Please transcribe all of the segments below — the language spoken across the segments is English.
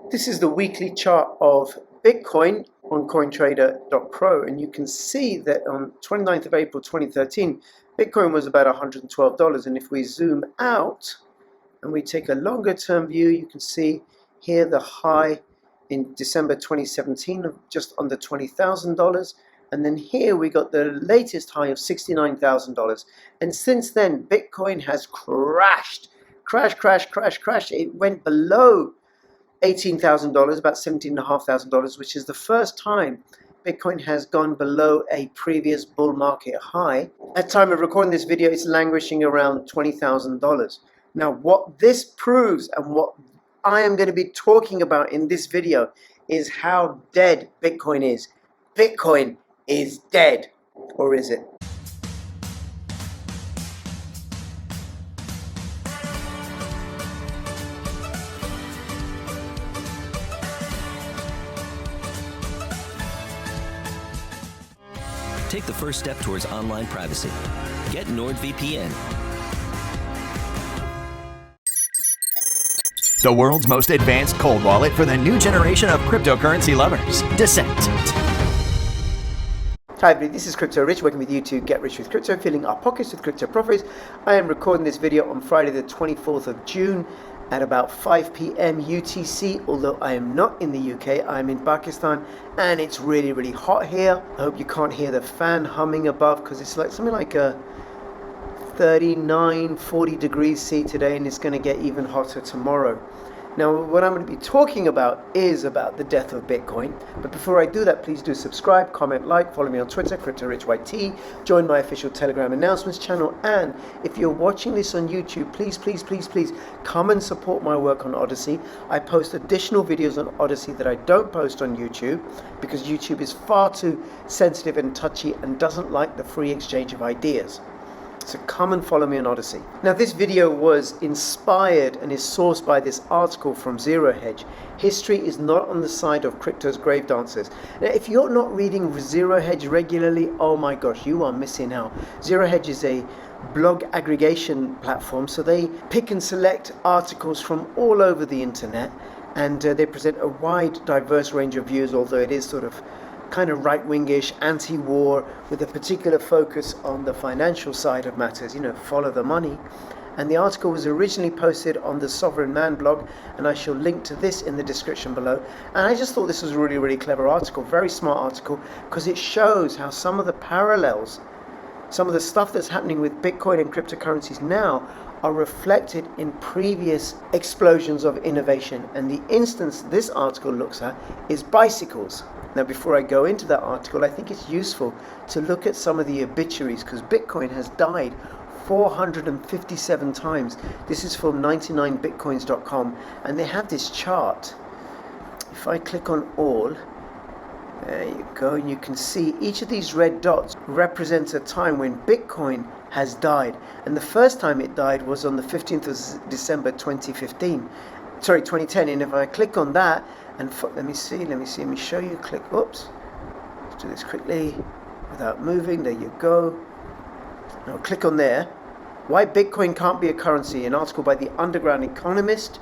This is the weekly chart of Bitcoin on CoinTrader.pro, and you can see that on 29th of April 2013, Bitcoin was about $112. And if we zoom out and we take a longer term view, you can see here the high in December 2017 of just under $20,000. And then here we got the latest high of $69,000. And since then, Bitcoin has crashed. It went below $18,000, about $17,500, which is the first time Bitcoin has gone below a previous bull market high. At time of recording this video, it's languishing around $20,000. Now, what this proves and what I am going to be talking about in this video is how dead Bitcoin is. Bitcoin is dead, or is it? Take the first step towards online privacy. Get NordVPN. The world's most advanced cold wallet for the new generation of cryptocurrency lovers, Descent. Hi everybody, this is Crypto Rich, working with you to get rich with crypto, filling our pockets with crypto profits. I am recording this video on Friday the 24th of June at about 5 p.m. UTC, although I am not in the UK, I'm in Pakistan, and it's really hot here. I hope you can't hear the fan humming above, because it's like something like a 39-40 degrees C today, and it's going to get even hotter tomorrow. Now, what I'm going to be talking about is about the death of Bitcoin. But before I do that, please do subscribe, comment, like, follow me on Twitter, CryptoRichYT, join my official Telegram announcements channel, and if you're watching this on YouTube, please come and support my work on Odyssey. I post additional videos on Odyssey that I don't post on YouTube because YouTube is far too sensitive and touchy and doesn't like the free exchange of ideas. So come and follow me on Odyssey. Now, this video was inspired and is sourced by this article from Zero Hedge. History is not on the side of crypto's grave dancers. Now, if you're not reading Zero Hedge regularly, oh my gosh, you are missing out. Zero Hedge is a blog aggregation platform, so they pick and select articles from all over the internet, and they present a wide, diverse range of views, although it is sort of kind of right-wingish, anti-war, with a particular focus on the financial side of matters, follow the money. And the article was originally posted on the Sovereign Man blog, and I shall link to this in the description below. And I just thought this was a really clever article, very smart article, because it shows how some of the parallels, some of the stuff that's happening with Bitcoin and cryptocurrencies now are reflected in previous explosions of innovation. And the instance this article looks at is bicycles. Now, before I go into that article, I think it's useful to look at some of the obituaries, because Bitcoin has died 457 times. This is from 99bitcoins.com, and they have this chart. If I click on all, there you go, and you can see each of these red dots represents a time when Bitcoin has died. And the first time it died was on the 15th of December 2010. And if I click on that, and let me show you, oops, let's do this quickly without moving, there you go. Now click on there, why Bitcoin can't be a currency, an article by the Underground Economist,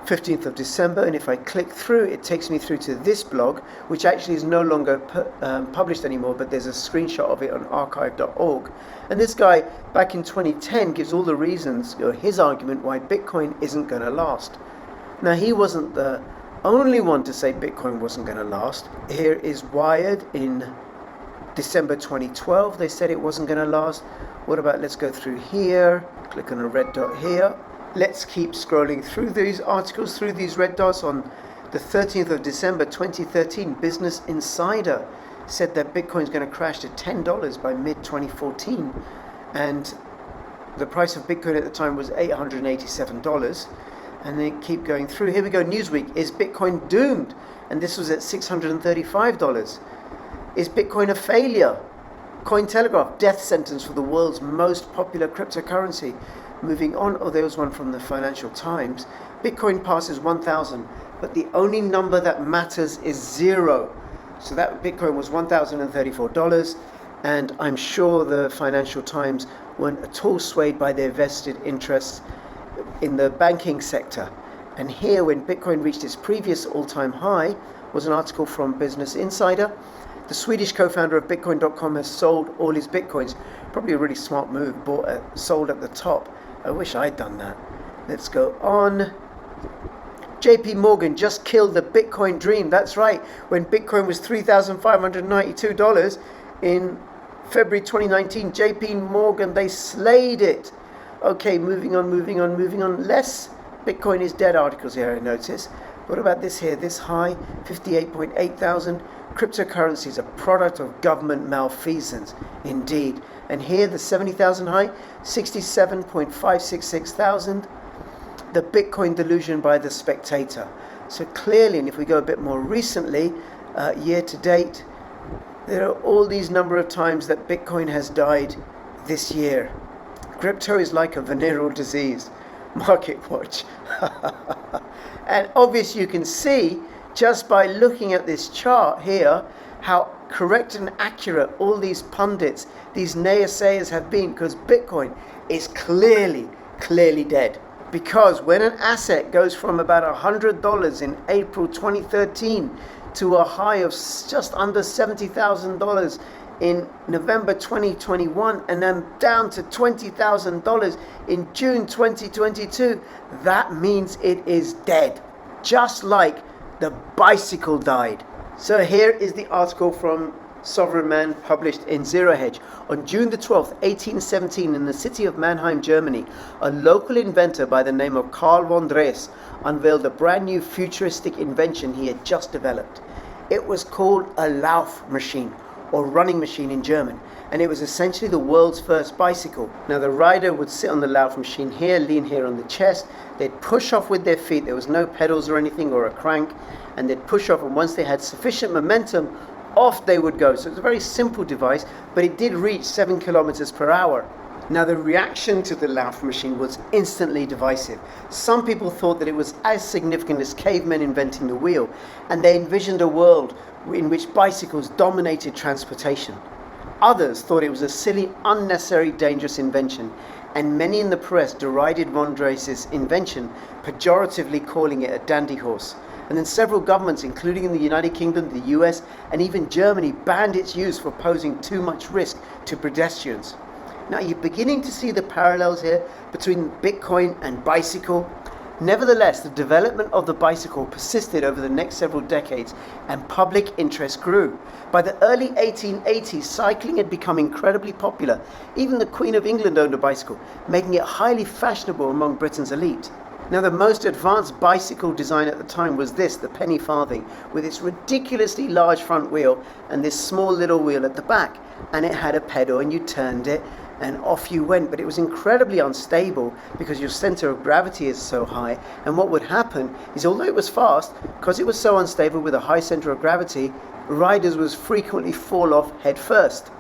15th of December, and if I click through, it takes me through to this blog, which actually is no longer published anymore, but there's a screenshot of it on archive.org. And this guy, back in 2010, gives all the reasons, his argument why Bitcoin isn't going to last. Now, he wasn't the only one to say Bitcoin wasn't going to last. Here is Wired in December 2012. They said it wasn't going to last. What about, let's go through here, click on a red dot here. Let's keep scrolling through these articles, through these red dots. On the 13th of December 2013, Business Insider said that Bitcoin's going to crash to $10 by mid-2014. And the price of Bitcoin at the time was $887. And they keep going through. Here we go, Newsweek, is Bitcoin doomed? And this was at $635. Is Bitcoin a failure? Cointelegraph, death sentence for the world's most popular cryptocurrency. Moving on, there was one from the Financial Times. Bitcoin passes 1,000, but the only number that matters is 0. So that Bitcoin was $1,034, and I'm sure the Financial Times weren't at all swayed by their vested interests in the banking sector. And here, when Bitcoin reached its previous all-time high, was an article from Business Insider. The Swedish co-founder of Bitcoin.com has sold all his Bitcoins. Probably a really smart move, sold at the top. I wish I'd done that. Let's go on. JP Morgan just killed the Bitcoin dream. That's right. When Bitcoin was $3,592 in February 2019, JP Morgan, they slayed it. Okay, moving on. Less Bitcoin is dead articles here, I notice. What about this here? This high, 58.8 thousand. Cryptocurrencies, a product of government malfeasance. Indeed. And here, the 70,000 high, 67.566 thousand. The Bitcoin delusion by the Spectator. So clearly, and if we go a bit more recently, year to date, there are all these number of times that Bitcoin has died this year. Crypto is like a venereal disease. Market watch. And obviously you can see just by looking at this chart here how correct and accurate all these pundits, these naysayers have been, because Bitcoin is clearly dead. Because when an asset goes from about $100 in April 2013 to a high of just under $70,000 in November 2021 and then down to $20,000 in June 2022, that means it is dead. Just like the bicycle died. So here is the article from Sovereign Man published in Zero Hedge. On June the 12th, 1817, in the city of Mannheim, Germany, a local inventor by the name of Carl von Dres unveiled a brand new futuristic invention he had just developed. It was called a Lauf machine, or running machine in German, and it was essentially the world's first bicycle. Now the rider would sit on the Lauf machine here, lean here on the chest, they'd push off with their feet, there was no pedals or anything or a crank, and they'd push off, and once they had sufficient momentum, off they would go. So it's a very simple device, but it did reach 7 kilometers per hour. Now the reaction to the Lauf machine was instantly divisive. Some people thought that it was as significant as cavemen inventing the wheel, and they envisioned a world in which bicycles dominated transportation. Others thought it was a silly, unnecessary, dangerous invention, and many in the press derided von Dres's invention, pejoratively calling it a dandy horse. And then several governments, including in the United Kingdom, the US, and even Germany, banned its use for posing too much risk to pedestrians. Now you're beginning to see the parallels here between Bitcoin and bicycle. Nevertheless, the development of the bicycle persisted over the next several decades and public interest grew. By the early 1880s, cycling had become incredibly popular. Even the Queen of England owned a bicycle, making it highly fashionable among Britain's elite. Now the most advanced bicycle design at the time was this, the penny farthing, with its ridiculously large front wheel and this small little wheel at the back. And it had a pedal and you turned it and off you went, but it was incredibly unstable because your center of gravity is so high. And what would happen is, although it was fast, because it was so unstable with a high center of gravity, riders would frequently fall off head first,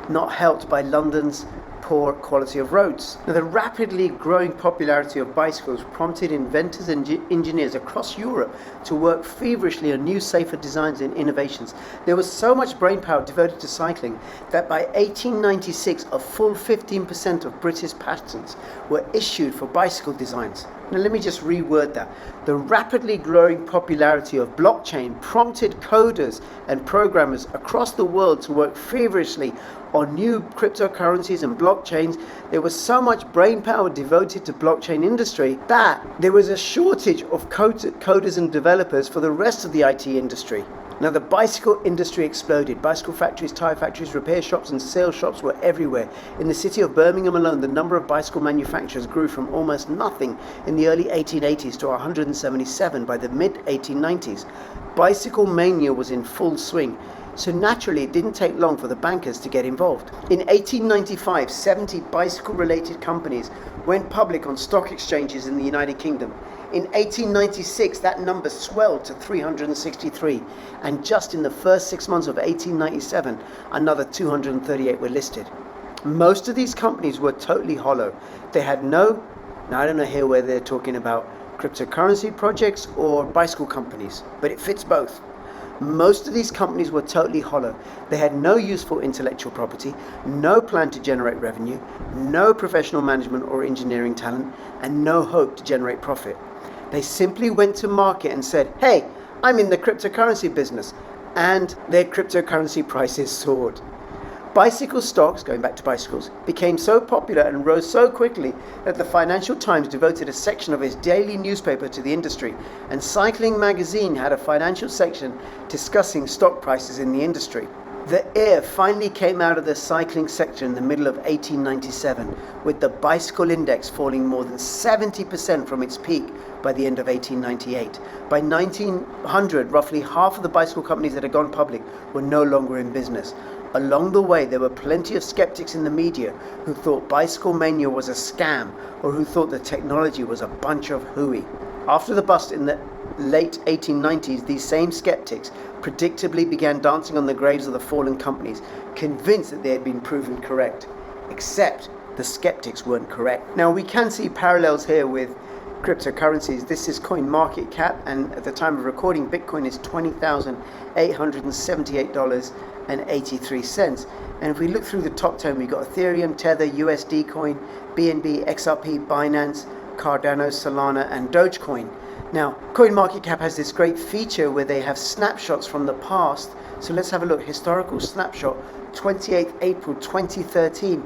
not helped by London's poor quality of roads. Now, the rapidly growing popularity of bicycles prompted inventors and engineers across Europe to work feverishly on new, safer designs and innovations. There was so much brainpower devoted to cycling that by 1896, a full 15% of British patents were issued for bicycle designs. Now, let me just reword that. The rapidly growing popularity of blockchain prompted coders and programmers across the world to work feverishly on new cryptocurrencies and blockchains. There was so much brainpower devoted to blockchain industry that there was a shortage of coders and developers for the rest of the IT industry. Now the bicycle industry exploded. Bicycle factories, tire factories, repair shops and sales shops were everywhere. In the city of Birmingham alone, the number of bicycle manufacturers grew from almost nothing in the early 1880s to 177 by the mid-1890s. Bicycle mania was in full swing. So naturally, it didn't take long for the bankers to get involved. In 1895, 70 bicycle-related companies went public on stock exchanges in the United Kingdom. In 1896, that number swelled to 363, and just in the first 6 months of 1897, another 238 were listed. Most of these companies were totally hollow. They had now I don't know here whether they're talking about cryptocurrency projects or bicycle companies, but it fits both. Most of these companies were totally hollow. They had no useful intellectual property, no plan to generate revenue, no professional management or engineering talent, and no hope to generate profit. They simply went to market and said, hey, I'm in the cryptocurrency business, and their cryptocurrency prices soared. Bicycle stocks, going back to bicycles, became so popular and rose so quickly that the Financial Times devoted a section of its daily newspaper to the industry, and Cycling magazine had a financial section discussing stock prices in the industry. The air finally came out of the cycling sector in the middle of 1897, with the bicycle index falling more than 70% from its peak by the end of 1898. By 1900, roughly half of the bicycle companies that had gone public were no longer in business. Along the way, there were plenty of skeptics in the media who thought bicycle mania was a scam, or who thought the technology was a bunch of hooey. After the bust in the late 1890s, these same skeptics predictably began dancing on the graves of the fallen companies, convinced that they had been proven correct. Except the skeptics weren't correct. Now, we can see parallels here with cryptocurrencies. This is coin market cap, and at the time of recording, Bitcoin is $20,878.83. And if we look through the top 10, we've got Ethereum, Tether, USD Coin, BNB, XRP, Binance, Cardano, Solana, and Dogecoin. Now, CoinMarketCap has this great feature where they have snapshots from the past. So let's have a look. Historical snapshot, 28th April 2013.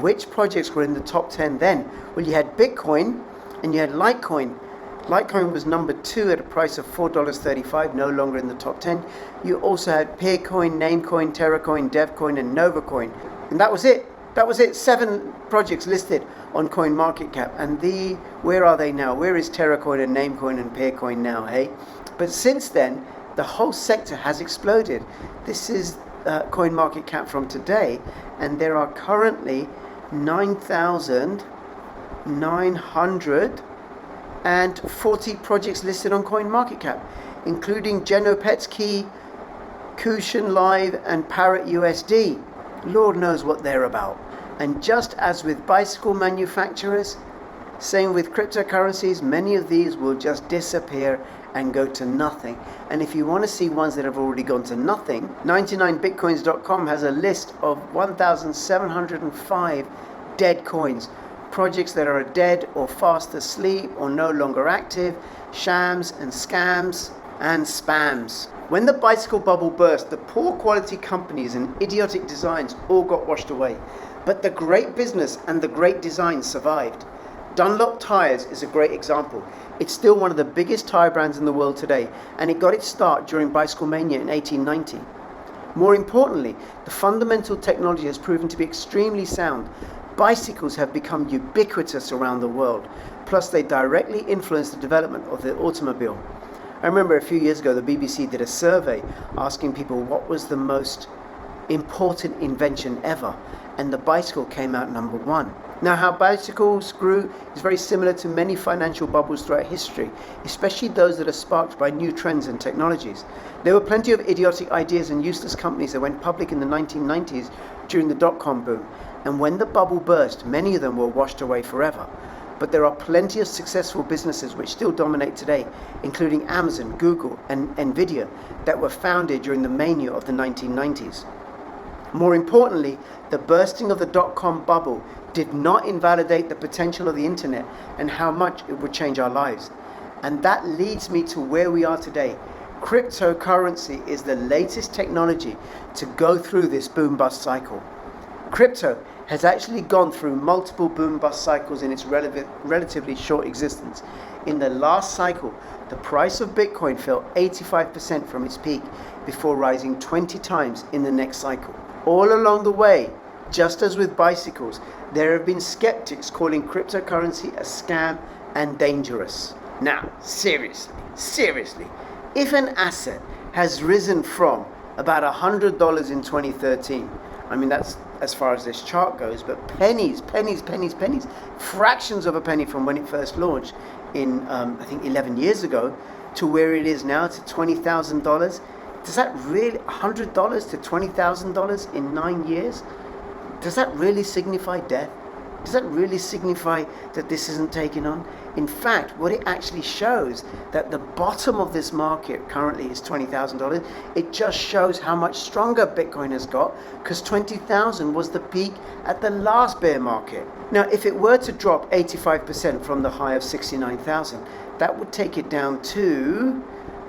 Which projects were in the top 10 then? Well, you had Bitcoin and you had Litecoin. Litecoin was number 2 at a price of $4.35, no longer in the top 10. You also had Peercoin, Namecoin, Terracoin, Devcoin, and Novacoin. And that was it. That was it. 7 projects listed on CoinMarketCap. And where are they now? Where is Terracoin and Namecoin and Peercoin now, hey? But since then, the whole sector has exploded. This is CoinMarketCap from today, and there are currently 9,940 projects listed on CoinMarketCap, including Genopets Key, Cushion Live, and Parrot USD. Lord knows what they're about. And just as with bicycle manufacturers, same with cryptocurrencies, many of these will just disappear and go to nothing. And if you want to see ones that have already gone to nothing, 99bitcoins.com has a list of 1,705 dead coins, projects that are dead or fast asleep or no longer active, shams and scams and spams. When the bicycle bubble burst, the poor quality companies and idiotic designs all got washed away. But the great business and the great designs survived. Dunlop Tires is a great example. It's still one of the biggest tire brands in the world today, and it got its start during Bicycle Mania in 1890. More importantly, the fundamental technology has proven to be extremely sound. Bicycles have become ubiquitous around the world, plus they directly influence the development of the automobile. I remember a few years ago the BBC did a survey asking people what was the most important invention ever, and the bicycle came out number 1. Now, how bicycles grew is very similar to many financial bubbles throughout history, especially those that are sparked by new trends and technologies. There were plenty of idiotic ideas and useless companies that went public in the 1990s during the dot-com boom, and when the bubble burst, many of them were washed away forever. But there are plenty of successful businesses which still dominate today, including Amazon, Google, and Nvidia, that were founded during the mania of the 1990s. More importantly, the bursting of the dot-com bubble did not invalidate the potential of the internet and how much it would change our lives. And that leads me to where we are today. Cryptocurrency is the latest technology to go through this boom-bust cycle. Crypto has actually gone through multiple boom-bust cycles in its relatively short existence. In the last cycle, the price of Bitcoin fell 85% from its peak before rising 20 times in the next cycle. All along the way, just as with bicycles, there have been skeptics calling cryptocurrency a scam and dangerous. Now, seriously, if an asset has risen from about $100 in 2013, I mean, that's as far as this chart goes, but pennies, fractions of a penny from when it first launched in, I think 11 years ago, to where it is now to $20,000. Does that really, $100 to $20,000 in 9 years? Does that really signify death? Does that really signify that this isn't taking on? In fact, what it actually shows, that the bottom of this market currently is $20,000. It just shows how much stronger Bitcoin has got, because 20,000 was the peak at the last bear market. Now, if it were to drop 85% from the high of 69,000, that would take it down to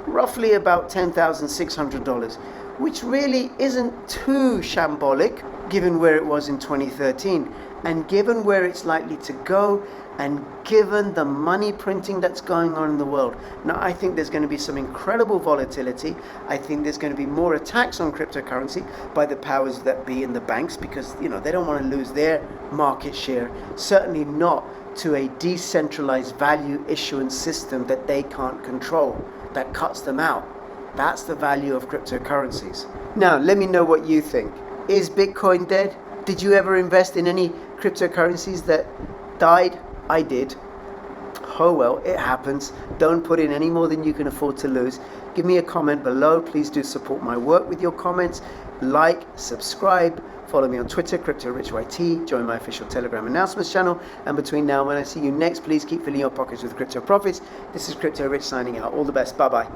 roughly about $10,600, which really isn't too shambolic given where it was in 2013, and given where it's likely to go, and given the money printing that's going on in the world. Now, I think there's going to be some incredible volatility. I think there's going to be more attacks on cryptocurrency by the powers that be in the banks, because they don't want to lose their market share, certainly not to a decentralized value issuance system that they can't control, that cuts them out. That's the value of cryptocurrencies. Now, let me know what you think. Is Bitcoin dead? Did you ever invest in any cryptocurrencies that died? I did. Oh well, it happens. Don't put in any more than you can afford to lose. Give me a comment below. Please do support my work with your comments. Like, subscribe, follow me on Twitter, CryptoRichYT, join my official Telegram announcements channel, and between now and when I see you next, please keep filling your pockets with crypto profits. This is Crypto Rich signing out. All the best. Bye-bye.